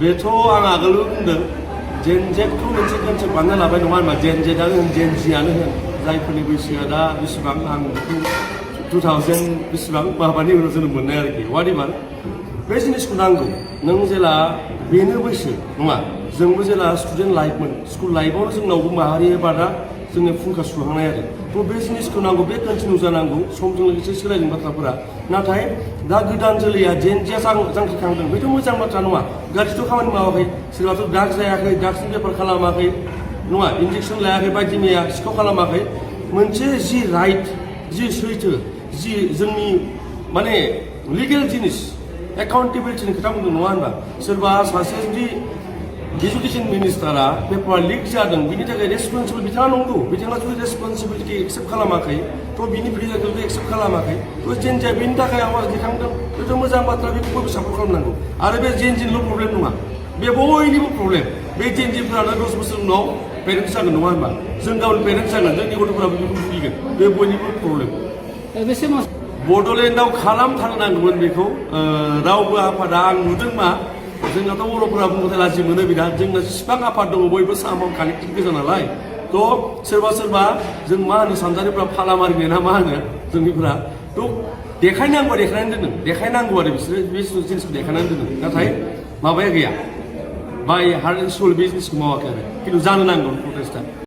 बेथ' आं आगोल बुंदों जेनजेखौ मोनसे कनसेप्ट बानायना लाबाय नङा होनबा जेनजेदानो होन जेनजियानो होन जायफोरनि बैसोआ दा बेसेबां आं बेखौ 2000 बेसेबां माबानि उनाव जोनोम मोननाय आरोखि वाट बे जिनिसखौ नांगौ नों जेला बेनो बैसो नङा जोंबो जेला स्टुडेन्ट लाइफमोन स्कुल लाइफआवनो जोंनावबो माहारि बादा जोंनि फुंखा सुहांनाय आरो थ' बे जिनिसखौ नांगौ बे कन्टिनिउ जानांगौ समजों लोगोसे सोलायदों बाथ्राफोरा नाथाय दा गोदान जोलैया जेनजिया जांख्रिखांदों बेथ' मोजां बाथ्रा नङा गाज्रिथ' खामानि मावाखै सोरबाथ' ड्राग्स जायाखै ड्राग्सनि बेफार खालामाखै नङा इन्जेक्सन लायाखै बायदि मैया सिखाव खालामाखै मोनसे जि राइट जि सैथो जि जोंनि माने लिगेल जिनिस एकाउन्टेबिलिटिनि खोथा बुंदों नङा होनबा सोरबा सासे जुदि एजुकेशन मिनिस्टारा पेपार लिक जादों बिनि थाखाय रेसपन्सिबल बिथाङा नंगौ बिथाङा जुदि रेसपन्सिबिलिटि एक्सेप्ट खालामाखै थ' बिनि फिजिकेलखौ एक्सेप्ट खालामाखै थ' जेनजिया बेनि थाखाय आवाज दिखांदों बेथ' मोजां बाथ्रा बेखौ बयबो सापर्ट खालामनांगौ आरो बे जेनजिनिल' प्रब्लेम नङा बे बयनिबो प्रब्लेम बे जेनजिफोरानो 10 बोसोर उनाव पेरेन्टस जागोन नङा होनबा जों गाबोन पेरेन्टस जागोन जोंनि गथ'फोराबो बेखौ भुगिगोन बे बयनिबो प्रब्लेम बड'लेण्डआव खालामथारनांगौमोन बेखौ रावबो आफादा आं नुदों मा जोंनाथ' बर'फोरा बुंबाथाय लाजि मोनो बिराद जोंना जेसेबां आफाद दङ बयबो सामाव कानेक्टेड गोजा नालाय थ' सोरबा जों मा होनो सानजारिफ्रा फाला मारिनाय ना मा होनो जोंनिफ्रा थ' देखायनांगौआ देखायनांगौ आरो बिसोरो बे जिनिसखौ देखायनानै दोनदों नाथाय माबाया गैया बाय हार्ट एन्ड सोल बे जिनिसखौ मावाखै आरो खिन्थु जानो नांगौ प्रटेस्टआ